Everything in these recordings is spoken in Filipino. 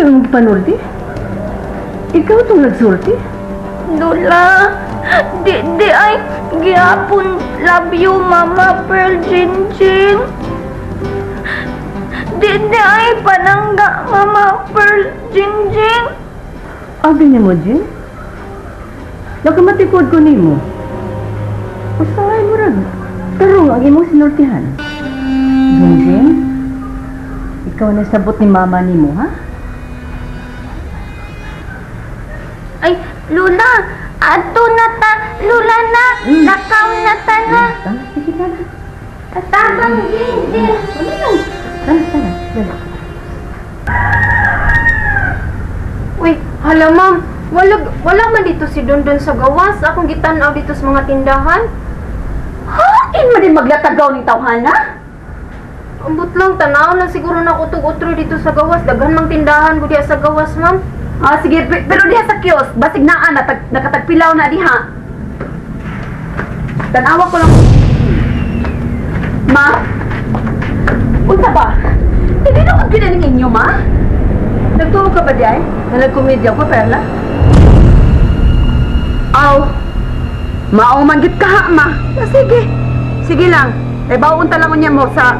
mong panulti? Ikaw itong nagsulti? Lola, di ay gihapon love you Mama Pearl Jinjin. Di ay panangga Mama Pearl Jinjin. Abi niya mo, Jin? Nakamatikod ko ni mo. Usangay mo rin. Pero ang imong sinultihan. Jinjin, ikaw na sabot ni mama ni mo, ha? Ay, Lola, ato na ta, Lola na, nakaw na ta na. Sige na. Tatabang Jinjin. Sana. Uy, hala ma'am, wala man dito si Dondon sa gawas. Akong gitanaw dito sa mga tindahan. Hain mo din maglatagaw ng tawhana? Ambot lang, tanaw lang siguro na utog-utro dito sa gawas. Daghan mang tindahan ko diya sa gawas, ma'am. Sige, pero diha sa kiosk, basig naan na, nakatagpilaw na diha. Tanawa ko lang. Ma? Unsa ba? Hindi na kong kinaning inyo, ma? Nagtuwa ka ba diya na nagkomedya ko, Perla? Aw, maumanggit ka ha, ma. Sige lang. Bawon talamon niya mo sa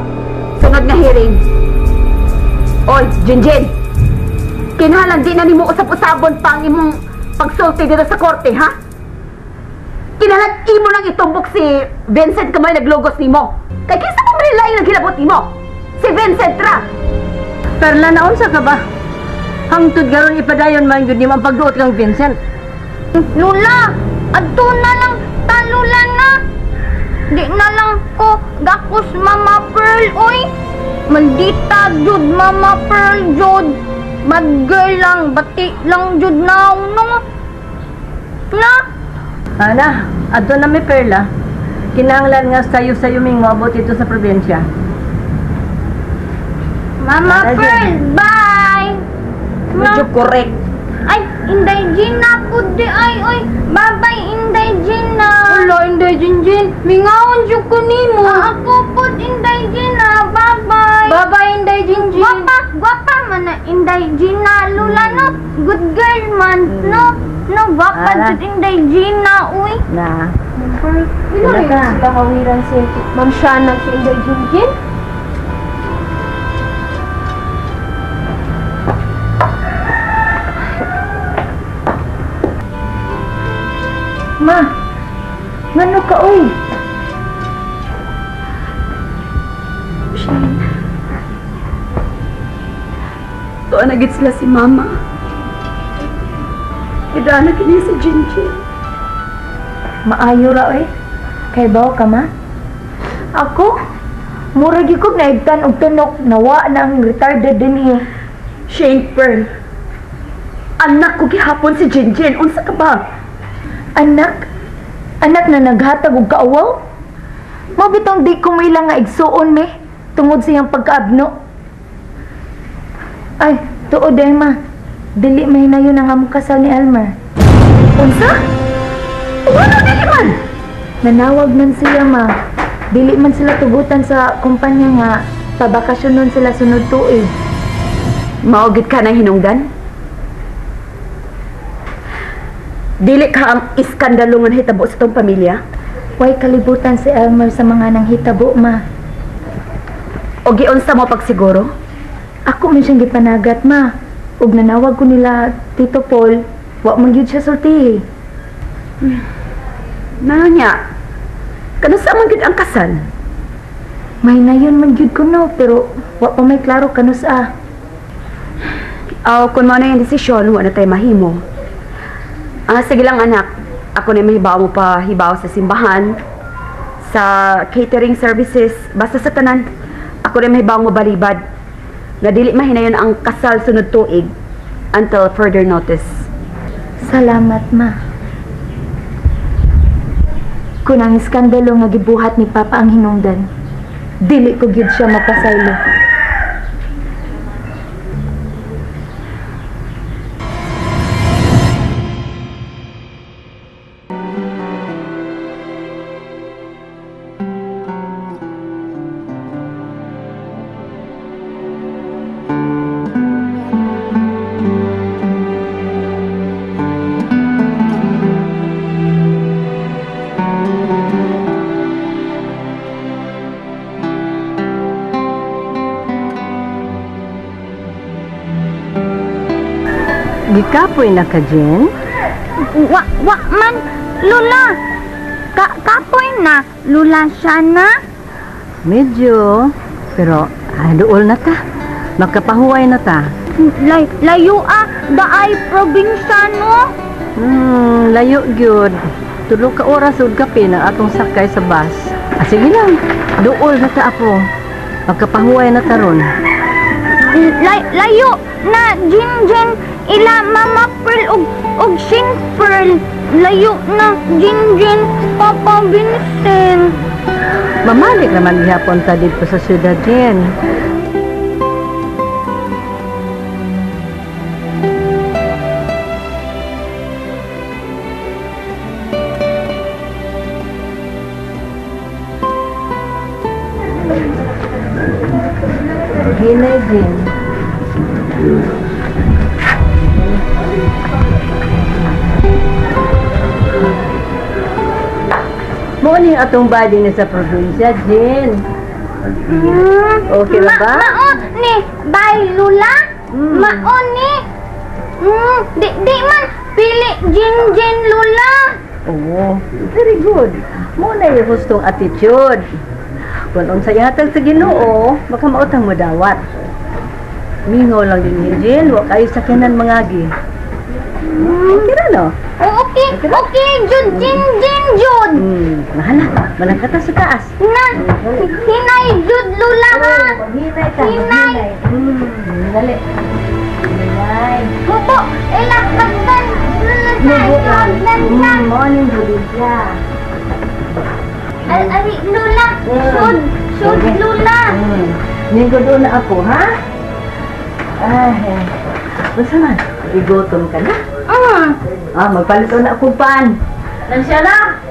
sunod na hearing. Oy, Jinjin. Kinahanglan di na nimo usap-usabon pa ang imong pagsulti dito sa korte, ha? Kinahanglan imo lang itumbok si Vincent kamay naglogos nimo. Kay kinsa mo manilain ang kilabot nimo? Si Vincent ra. Perla, naunsa ka ba? Hangtod garon ipadayon man gyud nimo ang pagduot kang Vincent. Lola, adto na lang ta, Lola na. Di na lang ko gakos Mama Pearl, oy. Maldita jud Mama Pearl jud. Bad girl lang, bati lang jud na no. Na? Ana, adto na mi Perla. Kinahanglan nga sayo-sayo ming moabot ito sa probinsya. Mama Ana, Pearl, bye. Medyo correct. Ay, Inday Gina po di ay, oy. Bye-bye, Inday Gina. Wala, Inday Jinjin. Mingaon jud ko nimo. Ako po, Inday Gina. Bye-bye. Bye-bye, Inday Jinjin. Gwapa man na Inday Gina. Lula, no? Good girl man, no? No, gwapa Ala. jud Inday Gina, uy. Na. Ino Wala rin ka. sila kawiran si Ma'am Shana si Inday Jinjin. Ma, ngano ka oy? Shane. Tuwa na gid sila si Mama. Idana kini si Jinjin. Maayo ra oy. Kay bawo ka ma? Ako mura gyud ko naigtan og tunok nawa nang retarded dinhi. Shane Pearl. Anak ko gihapon si Jinjin. Unsa ka ba? Anak na naghatag og kaawaw. Mao bitong di ko mailang nga igsuon me tungod sa iyang pagkaabno. Ay, tuod ay ma. Dili mahinayon ang among kasal ni Elmer. Unsa? Wala dili man. Nanawag man siya ma. Dili man sila tugutan sa kumpanya nga pabakasyonon sila sunod tuig. Maugid ka na hinungdan? Dili ka ang iskandalo nga hitabo sa tong pamilya? Way kalibutan si Elmer sa mga nanghitabo ma. O giunsa mo pagsiguro? Ako man siyang gipanagat ma. Ug nanawag ko nila Tito Paul, wa man gyud siya sulti. Nanya, kanusa man gyud ang kasal? May nayon man gyud ko no, pero wa pa may klaro kanusa. Kung mo na yung desisyon, wala na tayo mahimo. Sige lang anak, ako na mahibaw mo pa hibaw sa simbahan, sa catering services, basta sa tanan, ako na mahibaw mo balibad. Nga dili mahinayon ang kasal sunod tuig until further notice. Salamat ma. Kung ang iskandalo nga gibuhat ni Papa ang hinungdan, dili ko gyud siya mapasaylo. Gikapoy na ka, Jen? Wa man, Lula. Kapoy na, Lula siya na. Medyo. Pero, dool na ta. Magkapahuway na ta. Layo daay probinsya no. Layo gyud. Tulo ka oras ug kape na atong sakay sa bus. Sige lang. Dool na ta apo. Magkapahuway na ta ron. Layo na Jinjin ila Mama Pearl og Shin Pearl. Layo na Jinjin Papa Vincent. Mamalik naman gihapon ta dito sa syudad, Jen. Hinay, Jen. Mo ni atong body ni sa probinsya, Jen. Okay na ba? Maon ni Bay Lula. Maon ni. Di man pili Jinjin Lula. Oo, very good. Mo na yung gustong attitude. Kung unsa ihatag sa Ginoo, baka mautang mo dawat. Mingo lang din, Jen. Wa kayo sakyanan mangagi. Okay na, no? Okay, Jud Jinjin Jud. Mahala ka ta sa taas. Hinay Jud Lula ha. Hinay ka, Hinay. Dali. Hinay. Mupo, ilang pagdan. Mubo lang. Morning, probinsya. Ari Lula. Sud Lula. Linggo doon na ako, ha? Ay, basta man, igutom ka na. Magpalito na ako pan. Nansya na?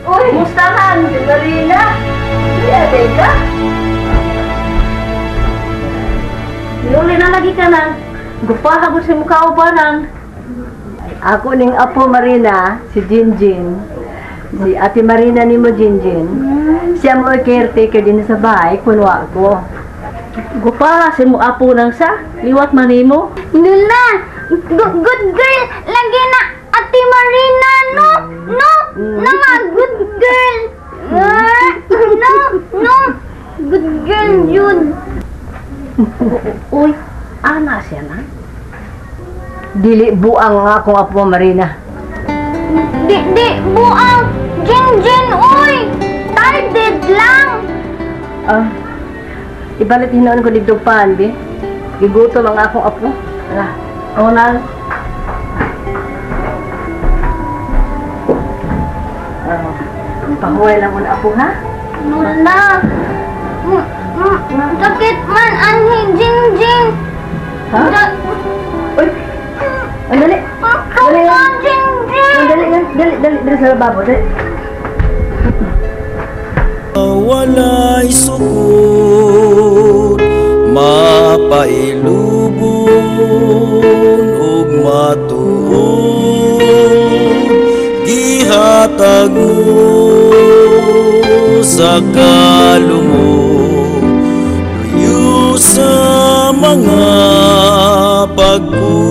Uy, mustahan, Marina. Hindi, ka? Luli na lagi ka na. Gupaha ko si mukha o parang. Ako ning apo Marina, si Jinjin. Si Ate Marina ni mo, Jinjin. Siya mo caretaker din sa bahay, kunwa ko. Gupa, si mo apo nang sa, liwat manimo. Lula, good girl. Lagi na Ate Marina, no, nga, good girl. No, good girl, yun. Uy, ana siya na. Dili buang nga akong apo Marina. Di, buang, Jinjin, uy. Tarded lang. Ibalit hinoon ko dito pan, be. Gigutom ang akong apo. Unang. Pahuway lang muna apo, ha? Lula. Sakit man anhi Jinjin. Ha? Uy! Ang dali! Dali lang! Dali sa lababo, dali. Walay sukod, mapailubon ug matuod, gihatag mo sa kalumog, luyo sa mga pagkuha.